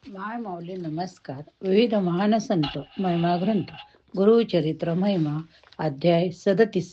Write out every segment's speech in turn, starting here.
माय माऊली नमस्कार. विविध महान संत महिमा ग्रंथ गुरुचरित्र महिमा अध्याय 37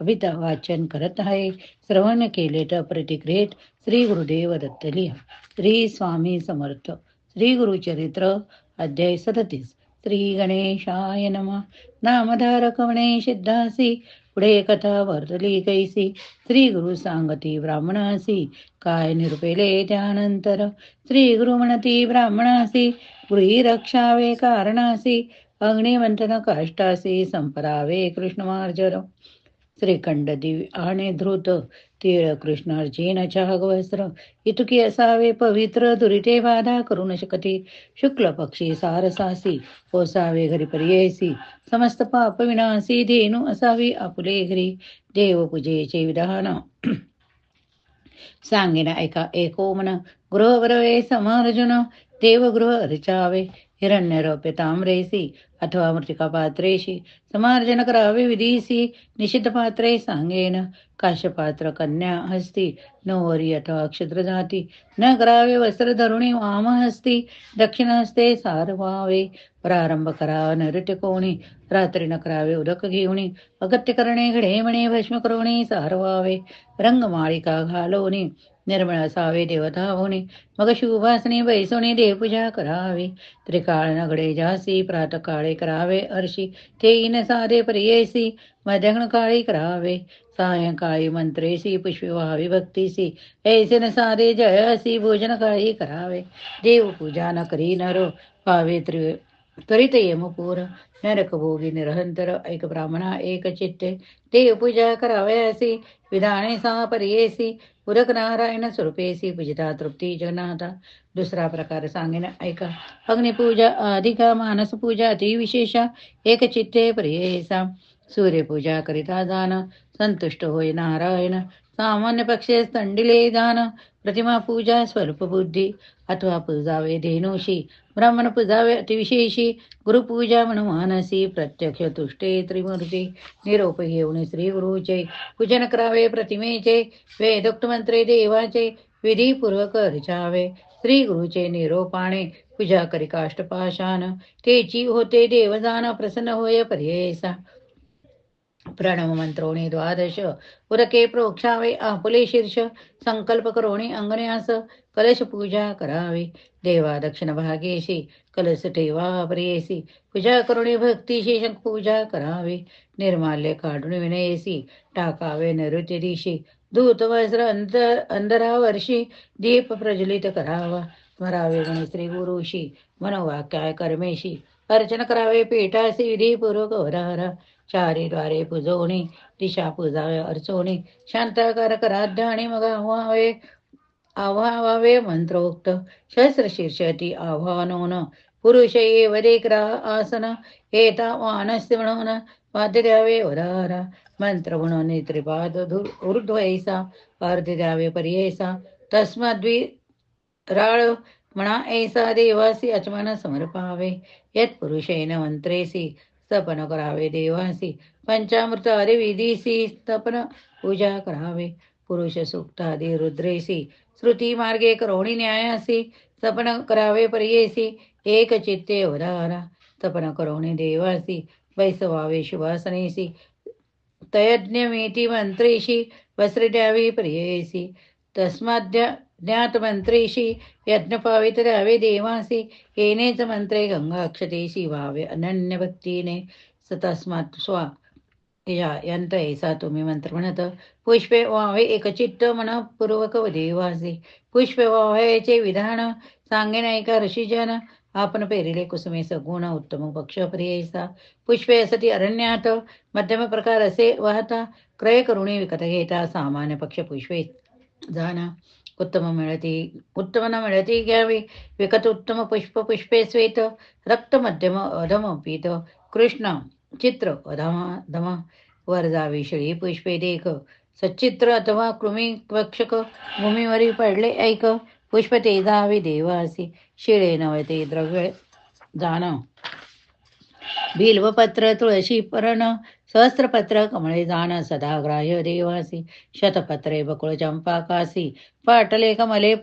अभिता वाचन करत आहे. श्रवण केले तर प्रतिक्रियेत श्री गुरुदेव दत्त लिहा. श्री स्वामी समर्थ. श्री गुरुचरित्र अध्याय 37. श्री गणेशाय नमः. नामधारक म्हणे सिद्धासी पुढे कथा वर्तली कैसी. श्री गुरु सांगती ब्राह्मणासी काय निरुपेले त्यानंतर. श्री गुरु म्हणती ब्राह्मणासी गृही रक्षावे कारणासी अग्निमंथन काष्टासी संपरावे कृष्णमार्जर. श्रीखंड दिव्य आणि धृत तीळ कृष्णार्जीन चागवस्त्र इतकी असावे पवित्र दुरिते बाधा करू न शकती. शुक्ल पक्षी सारसासी पोसावे घरी पर्ययसी समस्त पाप विनाशी धेनू असावी आपुले घरी. देवपूजेचे विधान सांगेन ऐका एको मन. गृह बरवे समार्जुन देवगृह अर्चावे हिरण्यरौप्य ताम्रेसी अथवा मृतिका पात्रेशी समार्जन करावे विधीसी. निषिद्ध पात्रे सांगेन काश्यपात्र कन्या हस्ती नवरी अथवा क्षुद्र जाती. न करावे वस्त्र धरुणी वाम हस्ती दक्षिण हस्ते सारवावे. प्रारंभ करावा नृत्य कोणी रात्री न करावे उदक घेऊनी. अगत्य करणे घडे म्हणे भस्म करुणी सारवावे. रंगमाळिका घालोनी निर्मळ असावे देवता होणे. मग शुभासनी बैसोनी देवपूजा करावी. त्रिकाळ नगडे जासी प्रातकाळी करावे अर्शी ते साधे पर्ययसी मध्याह्न काळी करावे. सायंकाळी मंत्रेसी पुष्पे व्हावी भक्तीसी ऐसे न साधे जयासी भोजन काळी करावे. देवपूजा न करी नर पावे त्वरित यमपूर. नरक भोगी निरहंतर ऐक ब्राह्मणा एक चित्ते देवपूजा करावयासी विधाने सा पर्येसी उरक नारायण स्वरूपेसी पूजिता तृप्ती जगन्नाथा. दुसरा प्रकार सांगेन ऐका. अग्निपूजा अधिका मानसपूजा अतिविशेषा एक चित्ते पर्ययसा. सूर्यपूजा करिता जाण संतुष्ट होय नारायण. सामान्य पक्षे तंडिले जाण प्रतिमा पूजा स्वल्प बुद्धी अथवा पूजावे धेनुषी. ब्राह्मण पूजावे अतिविशेषी गुरुपूजा म्हणून मानसी प्रत्यक्ष तुष्टे त्रिमूर्ती. निरोप घेऊन श्री गुरुचे पूजन करावे प्रतिमेचे वेदोक्त मंत्रे देवाचे विधीपूर्वक अर्चावे. श्री गुरुचे निरोपाने पूजा करी काष्टपाशान तेची होते देवजान प्रसन्न होय पर्ययसा. प्रणव मंत्रोणी द्वादश उरके प्रोक्षावे आपुले शीर्ष संकल्प करोणी अंगण्यास कलश पूजा करावी. देवा दक्षिण भागेशी कलश ठेवा प्रियेसी पूजा करुणी भक्तीशी पूजा करावी. निर्माल्य काढून विनयेसी टाकावे नैऋत्य दिशी. दूत वस्त्र अंधरावर्षी दीप प्रज्वलित करावा. स्मरावे गुण श्री गुरुशी मनोवाक्याय कर्मेशी अर्चन करावे पीठासी विधीपूर्वक वरारा. चारी द्वारे पूजवणी दिशा पूजावे अर्चवणी शांताकार कराध्य आणि मग आव्हावावे मंत्रोक्त. शस्त्रशीर्षती आव्हानोन पुरुष ये वदेक्रा आसन एता वानस्य म्हणून वाद्य द्यावे वरारा. मंत्र म्हणून त्रिपाद ऊर्ध्वैसा अर्ध्य द्यावे पर्ययसा. तस्माद्वी राळ म्हणा ऐसा देवासी अचमन समर्पावे. यत पुरुषेन मंत्रेसी स्थपन करावे देवासी. पंचामृत हरे विधीसी स्थपन पूजा करावे. पुरुष सुक्तादी रुद्रेसी श्रुती मार्गे करोणी न्यायासी स्थपन करावे पर्येसी. एक चित्ते उदारा स्थपन करोणी देवासी वैसवावे शुभासनेसी. तयज्ञमेती मंत्रेशी वस्त्र द्यावी पर्ययसी. तस्माद्य ज्ञात मंत्रेशी यज्ञ पावित द्यावे देवासी. येनेच मंत्रे गंगाक्षतेशी व्हावे अनन्य भक्तीने. तस्मात स्वा या यंत्र ऐसा तुम्ही मंत्र म्हणत पुष्पे व्हावे एकचित्त मनपूर्वक देवासी. पुष्पे व्हावयाचे विधान सांगेन ऐका ऋषीजन. आपण पेरिले कुसुमे सगुण उत्तम पक्ष प्रियसा. पुष्पे असती अरण्यात मध्यम प्रकार असे वाहता. क्रय करुणी विकत घेता सामान्य पक्ष पुष्पे जाना. उत्तम न मिळती घ्यावी विकत उत्तम पुष्प पुष्पे श्वेत रक्त मध्यम अधम पीत कृष्ण चित्र अधमा वर जावी शिळी पुष्पे देख. सच्चित्र अथवा कृमी वक्षक भूमीवरी पडले ऐक. पुष्प ते जावे देवासी शिळे नवते द्रव्य जाण. बिल्वपत्र तुळशी पर्ण सहस्त्रपत्र कमळे जाण सदाग्राह्य देवासी. शतपत्रे बकुळ चंपा कासी पाटले कमले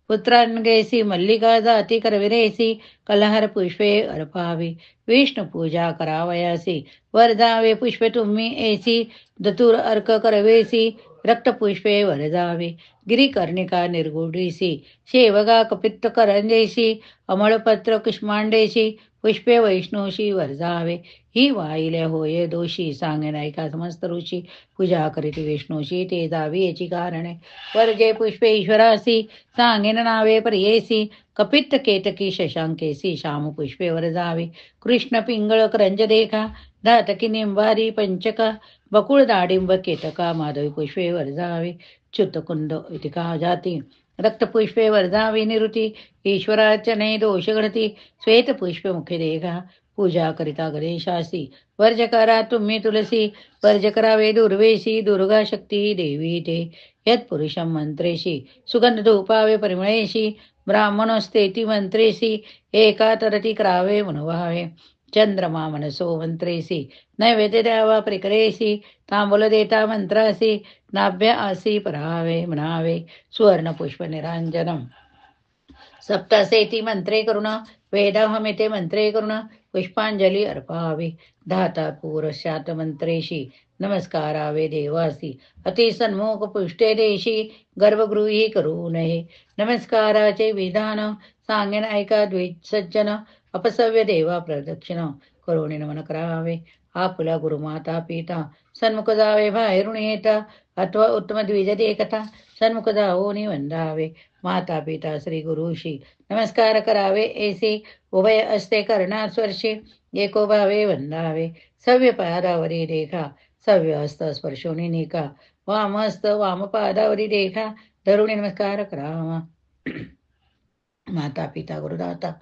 पुत्रांगेसी मल्लिका जाती करविरेसी कलहर पुष्पे अर्पावी विष्णू पूजा करावयासी वरदावे पुष्पे तुम्ही एसी दतुर अर्क करवेसी रक्तपुष्पे वरदावे गिरीकर्णिका निर्गुडीसी शेवगा कपित्त करंदेसी अमळपत्र कुष्मांडेसी पुष्पे वैष्णूशी वरजावे ही वाईले होये दोषी सांगे नायका समस्त ऋषी पूजा करीती विष्णूशी ते जावी याची कारणे वर्जे पुष्पे ईश्वरासी सांगेन नावे पर्येसी कपित्त केतकी शशांकेसी श्याम पुष्पेवर जावे कृष्ण पिंगळ करंज देखा धातकी निंबारी पंचका बकुळ दाडिंब केतका माधवी पुष्पेवर जावे च्युतकुंद इतिका जाती रक्तपुष्पेवर जावे निरुती ईश्वराचने दोष घडती श्वेत पुष्प मुखे देखा पूजा करिता गणेशासी वर्ज करा तुम्ही तुलसी वर्ज करावे दुर्वेशी दुर्गा शक्ती देवी ते यत पुरुषम मंत्रेशी सुगंध धूपावे परिमळेशी ब्राह्मणस्तेती मंत्रेशी एका तरती करावे मनवावे चंद्रमा मनसो मंत्रेसी नैवेद्य द्यावा प्रिकरेसी तांबूल देता मंत्रासी नाभ्य आसी परावे म्हणावे सुवर्ण पुष्प निरांजनम सप्तसेती मंत्रे करुण वेदाहमिते मंत्रे करुण पुष्पांजली अर्पावी धाता पुरुषात मंत्रेशी नमस्कारावे देवासी अति सन्मुख पुष्टे देशी गर्भगृही करू नये नमस्काराचे विधान सांगेन ऐका द्विसज्जन अपसव्य देवा प्रदक्षिण करुणी नमन करावे आपुला गुरुमाता पिता सन्मुख जावे बाहेरून येता अथवा उत्तम द्विज देखता सन्मुख जावोनी वंदावे माता पिता श्री गुरुशी नमस्कार करावे ऐसे उभय असते करणार स्वर्षे एको भावे वंदावे सव्य पादावरी रेखा सव्य हस्त स्पर्शोनी निका वामहस्त वामपादावरी रेखा धरुणी नमस्कार करावा माता पिता गुरुदाता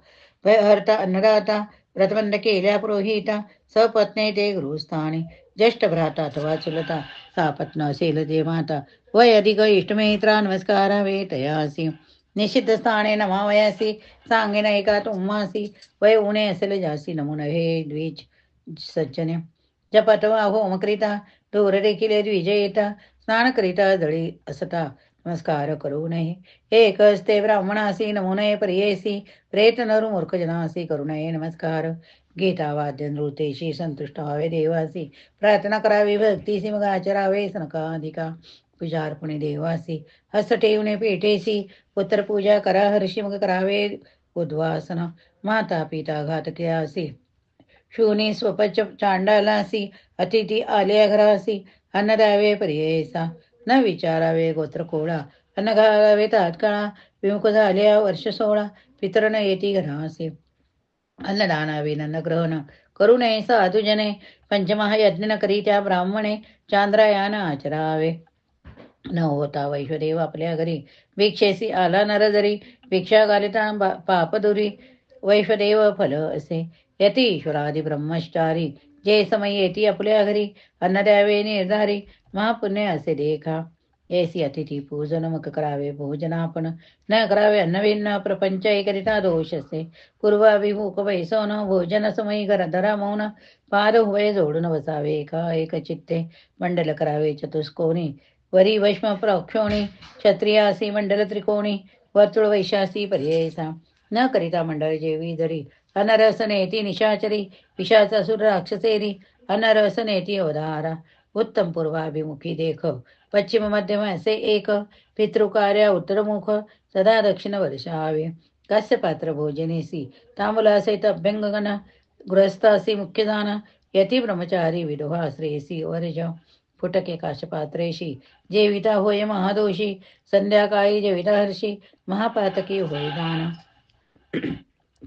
भयहर्ता अन्नदाता व्रतबंध केल्या पुरोहिता सपत्ने ते गृहस्थानी ज्येष्ठ भ्राता अथवा चुलता सापत्न असेल जे माता वय अधिक इष्टमित्रा नमस्कारावे तयासी निषिद्ध स्थाने नमावयासी सांगेन एका तुम्हासी वय उणे असेल जासी नमून हे द्विज सज्जने जपतवा होम करिता दूर देखील द्विजयता स्नान करिता जळी असता नमस्कार करू नये एक असते ब्राह्मणासी नमुनये पर्येसी प्रेत नरु मूर्खजनासी करू नये नमस्कार गीता वाद्य नृतेशी संतुष्ट व्हावे देवासी प्रार्थना करावी भक्तीसी मग आचरावे सनकाधिका पूजा अर्पणे देवासी हस्त ठेवणे पेठेसी पुत्र पूजा करा हर्षी मग करावे उद्वासन माता पिता घातक्यासी शूनी स्वपच चांडालासी अतिथी आल्या घरासी अन्न द्यावे पर्ययसा न विचारावे गोत्र कोळा अन्न घालावे तात्काळा विमुख झाल्या वर्ष 16 पितरन येती घरासी अन्नदानावे नन्न ग्रहण करू नये साधुजने पंचमहायज्ञ न करी त्या ब्राह्मणे चांद्रायान आचरावे न होता वैश्वदेव आपल्या घरी भिक्षेसी आला नर जरी भिक्षा घालिता पापदुरी वैश्वदेव फल असे यती ईश्वरादी ब्रह्मचारी जे समय येती आपल्या घरी अन्न द्यावे निर्धारी महापुण्य असे देखा ऐसी अतिथी पूजन मग करावे भोजन आपण न करावे अन्नविन्न प्रपंच करिता दोष असे पूर्वाभिमुख बैसोन भोजन समयी धरा मौन पाद हुवे जोडून बसावे एका एक चित्ते मंडल करावे चतुष्कोणी वरी वैष्म प्रक्षोणी क्षत्रियासी मंडल त्रिकोणी वर्तुळ वैशासी पर्ययसा न करिता मंडळ जेवी जरी अनरस नेती निशाचरी पिशाचासुर राक्षसेरी अनरस नेती अवधारा उत्तम पूर्वाभिमुखी देख पश्चिम मध्यम असे एक पितृकार्या उत्तरमुख सदा दक्षिण वर्षावे कस्य पात्र भोजनेसी तांबूलासहित अभ्यंगगण गृहस्थासी मुख्यदान यती ब्रह्मचारी विधवा श्रेयसी वर्ज फुटके काशपात्रेशी जेविता होय महादोषी संध्याकाळी जेविता हर्षी महापातकी होय दान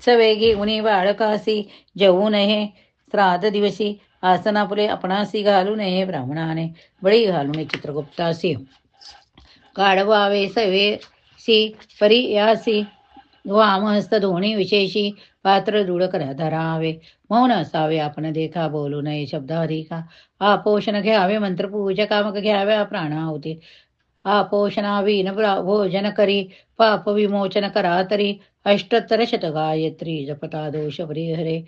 सवेगी उनी बाळकासी जेवू नये श्राद्ध दिवशी आसनापुले आपणासी घालू नये ब्राह्मणाने बळी घालून चित्रगुप्तासी काढवावे सवेसी परी यासी वामहस्त धोणी विशेषी पात्र दृढ करा धरावे मौन असावे आपण देखा बोलू नये शब्दाधिका आपोषण घ्यावे मंत्रपूजका मग घ्याव्या प्राणाहुती आपोषणावीन भोजन करी पाप विमोचन करा तरी अष्टोत्तर शतगायत्री जपता दोष हरे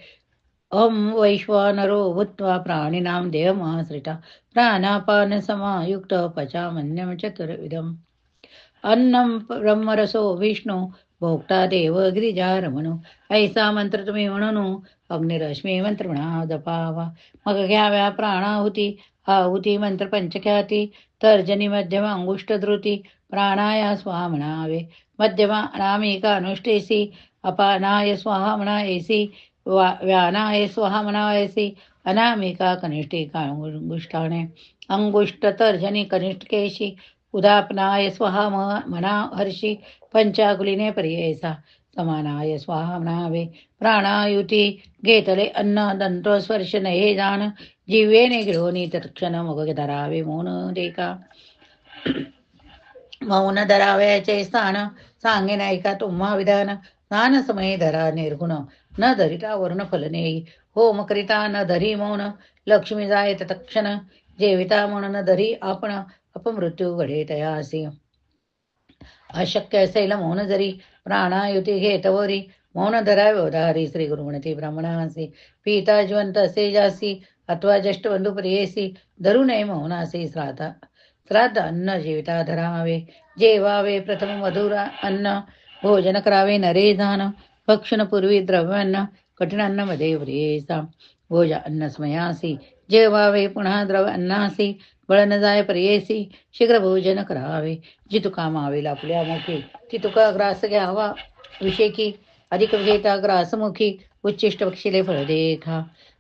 ओम वैश्वानरो भूत्वा प्राणिनां देहमाश्रिता प्राणापान समायुक्त पचामन्यं चतुर्विधम् अन्नम ब्रह्मरसो विष्णू भोक्ता देव गिरिजारमणू. ऐसा मंत्र तुम्ही म्हणून अग्निरश्मी मंत्र म्हणा जपावा. मग घ्याव्या प्राणाहुती आहुती मंत्र पंचख्याती. तर्जनी मध्यम अंगुष्ठ धृती प्राणाया स्वाहा म्हणावे. मध्यमा अनामिका अनुष्ठेसी अपानाय स्वाहा म्हणायसी. व्यानाय स्वाहा म्हणायसी. अनामिका कनिष्ठिका अंगुष्ठाने अंगुष्ठ तर्जनी कनिष्ठकेशी उदापनाय स्वाहा म्हणा हर्षी. पंचाकुलीने पर्ययसा समानाय स्वाहा म्हणावे. प्राणायुती घेतले अन्न दंतो स्पर्श नये जाण. जिव्येने गिळवणी तत्क्षण मग धरावे मौन देका. मौन धरावयाचे स्थान सांगेन ऐका तुम्हा विधान. स्नान समये धरा निर्गुण न धरिता वर्ण फलनेई. होम करिता न धरी मौन लक्ष्मी जाय तत्क्षण. जेविता म्हणून धरी आपण अपमृत्यू घडे तयासी. अशक्य असेल मौन जरी प्राणायुती घेतवरी. मौन धरा व्यवधारी श्री गुरुगणती ब्राह्मणासी. पिता जिवंत असे जासी अथवा ज्येष्ठ बंधू प्रियेसी. धरू नये मौनासी श्राद्ध अन्न जेविता धरावे. जेवावे प्रथम मधुर अन्न भोजन करावे नरे दान. भक्षण पूर्वी द्रव्यान्न कठीण अन्न मध्ये प्रियेसा. भोज अन्न स्मयासी जेवावे पुन्हा द्रव्य अन्नासी. बळ न जाय प्रियेसी शीघ्र भोजन करावे. जितु कामावे आपल्या मुखी तितुका ग्रास घ्यावा विषेकी. अधिक घेता ग्रासमुखी उच्चिष्ट पक्षीले फळ देखा.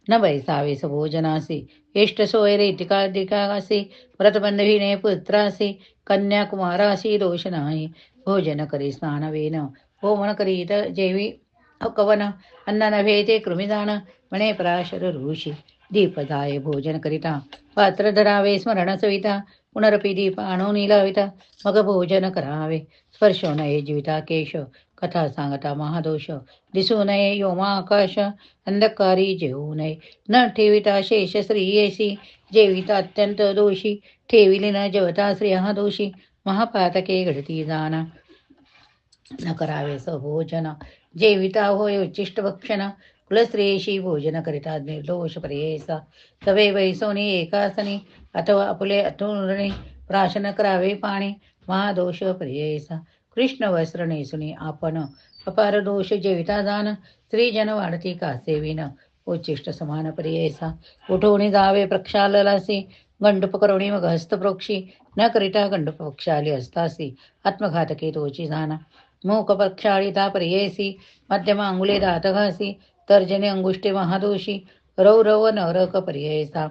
न बैसावे भोजनासी इष्ट सोय रेतिकाधिकासी. व्रतबंधविने पुत्रासी कन्याकुमारासी दोष नाही. भोजन करी स्नानवेन होमन करीत जेवी कवन. अन्न नव्हे ते कृमिदान म्हणे पराशर ऋषी. दीपदाय भोजन करिता पात्र धरावे स्मरण सविता. पुनरपी दीप आणून लाविता मग भोजन करावे. स्पर्शो नये जीविता केश कथा सांगता महादोष. दिसू नये योमा आकाश अंधकारी जेवू नये. न ठेविता शेष स्त्रियेसी जेविता अत्यंत दोषी. ठेविली न जेवता स्त्रिया दोषी महापातके घडती जाना. न करावे भोजन जेविता होय उच्चिष्ट भक्षण. कुलस्त्रियेशी भोजन करिता निर्दोष प्रियेसा. सवे वैसोनी एकासनी अथवा आपले अतुरणे प्राशन करावे पाणी महादोष प्रियेसा. कृष्ण वस्त्र नेसुनी आपण अपार दोष जेविता जाण. स्त्रीजन वाढती कासेविन उच्चिष्ट समान प्रियेसा. उठवणी जावे प्रक्षाललासी गंडूप करुणी मग हस्तप्रोक्षी. न करिता गंडूप पक्षाली असतासी आत्मघातके तोची जाणा. मूक प्रक्षाळिता प्रियेसी मध्यम अंगुले दात घासी. तर्जने अंगुष्टे महादोषी रौरव नरक पर्ययसा.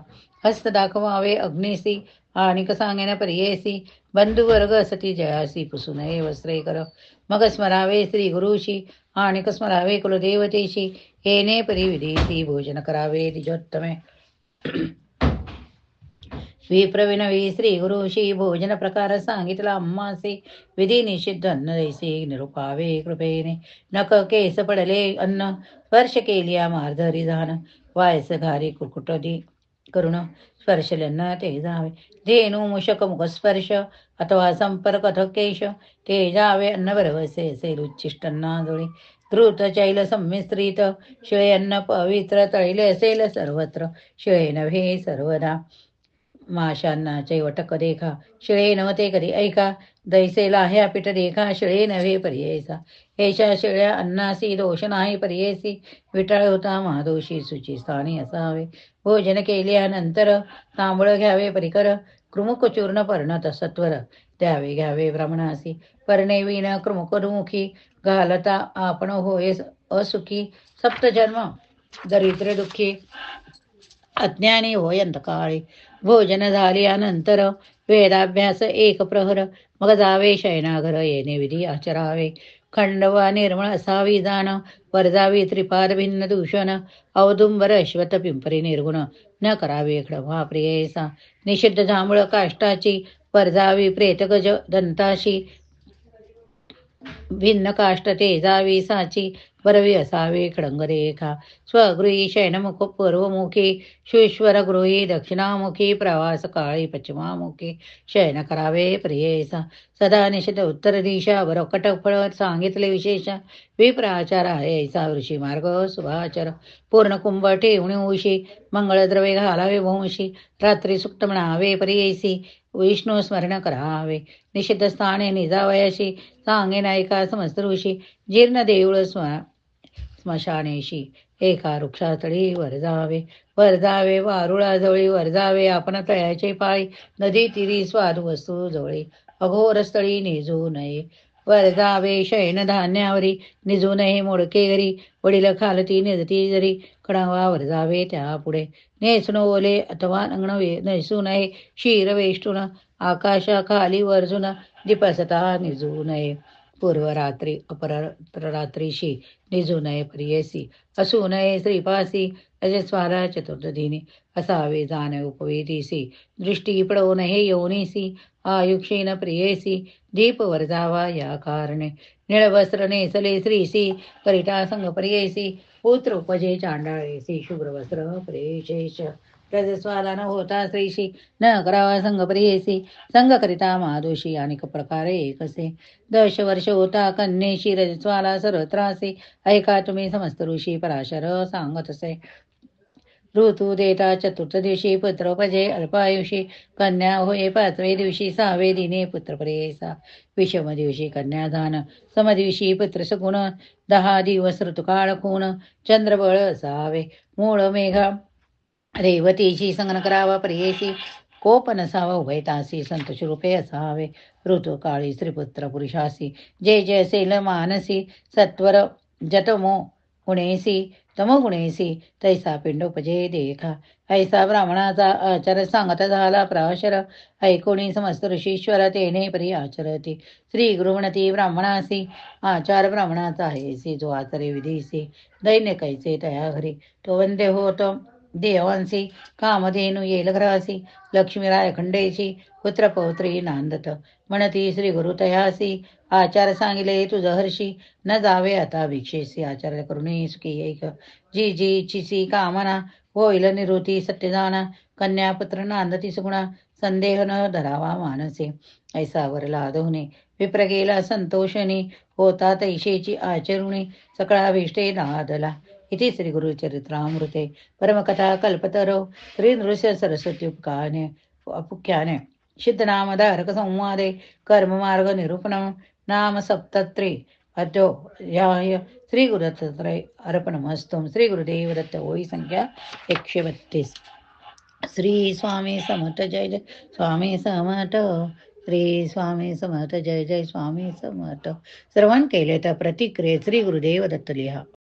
हस्त दाखवावे अग्निसी आणिक सांगेन पर्ययसी. बंधुवर्ग सती जयासी पुसू नये वस्त्रे कर. मग स्मरावे श्री गुरुशी आणिक स्मरावे कुलदेवतेशी. येणे परिविधीसी भोजन करावे द्विजोत्तमे. विप्रविनवी श्री गुरुशी भोजन प्रकार सांगितला अम्मासे. विधी निषिद्ध अन्न दैसे निरुपावे कृपेने. नक केस पडले अन्न स्पर्श केलिया मार्धरी जाण. वायस घारी कुकुटदी करुण स्पर्शल्यांना ते जावे. धेनू मुषक मुखस्पर्श अथवा संपर्क केश ते जावे. अन्न भरवसे असेल उच्चिष्टांना जोडी. धृत चैल संमिश्रित शिळे अन्न पवित्र तळिले असेल सर्वत्र. शिळे नव्हे सर्वदा माशांना चैवटक देखा. शिळे नव्हते कधी ऐका. दैसेला ह्या पीठ देखा शिळे नव्हे पर्ययसा. हेशा शिळ्या अन्नासी दोष नाही पर्ययसी. विटाळ होता महादोषी सुची स्थानी असावे. भोजन केल्यानंतर तांबळ घ्यावे परिकर. कृमुक चूर्ण पर्णत सत्वर द्यावे घ्यावे ब्राह्मणासी. पर्णे विण कृमुकमुखी घालता आपण होय असुखी. सप्तजन्म दरिद्र दुःखी अज्ञानी होय अंधकाळी. भोजन झाल्यानंतर वेदाभ्यास एक प्रहर. मग जावे शयनाघर येणे विधी आचरावे. खंडवा निर्मळ असावी जाण. वर्जावी त्रिपाद भिन्न दूषण. औदुंबर अश्वत पिंपरी निर्गुण न करावे क्षमा प्रियेसा. निषिद्ध जांभूळ काष्टाची वर्जावी प्रेतगज दंताशी. भिन्न काष्ट तेजावी साची वरवी असावे खडंगरेखा स्वगृही शयनमुख पूर्वमुखी श्वेश्वर गृही दक्षिणामुखी प्रवास काळी पश्चिमामुखी शयन करावे प्रियेसा सदा निषित उत्तर दिशा वर फळ सांगितले विशेष विप्राचार ऐसा ऋषी मार्ग सुभाचर पूर्ण कुंभ ठेवणी उशी मंगळद्रव्ये घालावे वंशी रात्री सुक्त म्हणावे प्रियेसी विष्णू स्मरण करावे निषिद्ध स्थाने निजावयाशी सांगे नायिका समस्त ऋषी जीर्ण देऊळ स्मशानेशी एका वृक्षातळी वर जावे वारुळाजवळी वर जावे आपण तळ्याचे पाळी नदी तिरी स्वादू वस्तू जवळी अघोर स्थळी निजू नये वर जावे शयन धान्यावरी निजू नये मोडके घरी वडील खालती निजती जरी कडावावर जावे त्या पुढे नेसण ओले अथवा अंगण नेसू नये क्षीर वेष्टून आकाशा खाली वर्जुन दिपसता निजू नये पूर्वरात्री अपरात्रीशी निजू नये प्रियसी असू नये श्रीपासी रजस्वाला चतुर्दधीनी असावे जाणे उपवेदीसी दृष्टी पडो नये योनीसी आयुक्षीन प्रियेसी दीप वर्जावा या कारणे निळवस्त्र नेसले श्रीसी करिता संग प्रियेसी पुत्र उपजे चांडाळेसी शुभ्र वस्त्र प्रियेशेष रजस्वाला न होता श्रीशी न करावा संग प्रियेसी संग करिता महादोषी अनेक प्रकारे एकसे 10 वर्ष होता कन्येशी रजस्वाला सर्वत्रासी ऐका तुम्ही समस्त ऋषी पराशर सांगत असे ऋतू देता चतुर्थ दिवशी पुत्रोपजे अल्पायुषी कन्या होय 5वे दिवशी 6वे दिने पुत्र प्रेयसा विषम दिवशी कन्यादान समदिवशी पुत्र सगुण 10 दिवस ऋतुकाळ खून चंद्रबळ असावे मूळ मेघा रेवतीची संगन करावा प्रियेसी कोप नसावा उभयतासी संतोष रूपे असावे ऋतुकाळी स्त्रीपुत्र पुरुषासी जे जैसेल मानसी सत्वर जतमो गुणेसी तमगुणेसी तैसा पिंडोपजे देखा ऐसा ब्राह्मणाचा आचार सांगता झाला प्राशर ऐकोणी समस्त ऋषीश्वर तेने परी आचरती श्री गृहणती ब्राह्मणासी आचार ब्राह्मणाचा आहेसी जो आचरे विधीसी दैन्य कैसे तया घरी तो वंदे होत देवांसी कामधेनु येल घरासी लक्ष्मीराय खंडेची पुत्र पौत्री नांदत म्हणती श्री गुरु तयासी आचार सांगिले तुझ हर्षी न जावे आता भिक्षेसी आचार्य करुणी सुखी एक जी जी इच्छिसी कामना होईल निवृत्ती सत्यदाना कन्यापुत्र नांदती सुगुणा संदेह न धरावा मानसे ऐसा वरला दोने विप्र गेला संतोषणी होता तैशेची आचरुणी सकळाभिष्टे नादला इति श्री गुरुचरित्रामृते परमकथा कल्पतरो श्री नृस्य सरस्वती उपख्याने सिद्धनामधारक संवादे कर्ममार्ग निरूपणम नाम सप्तत्री अध्याय श्री गुरुदत्तात्रय अर्पणमस्तु श्री गुरुदेव दत्त ओळी संख्या 132 श्री स्वामी समर्थ जय जय स्वामी समर्थ श्री स्वामी समर्थ जय जय स्वामी समर्थ श्रवण केले तर प्रतिक्रियेत श्री गुरुदेव दत्त लिहा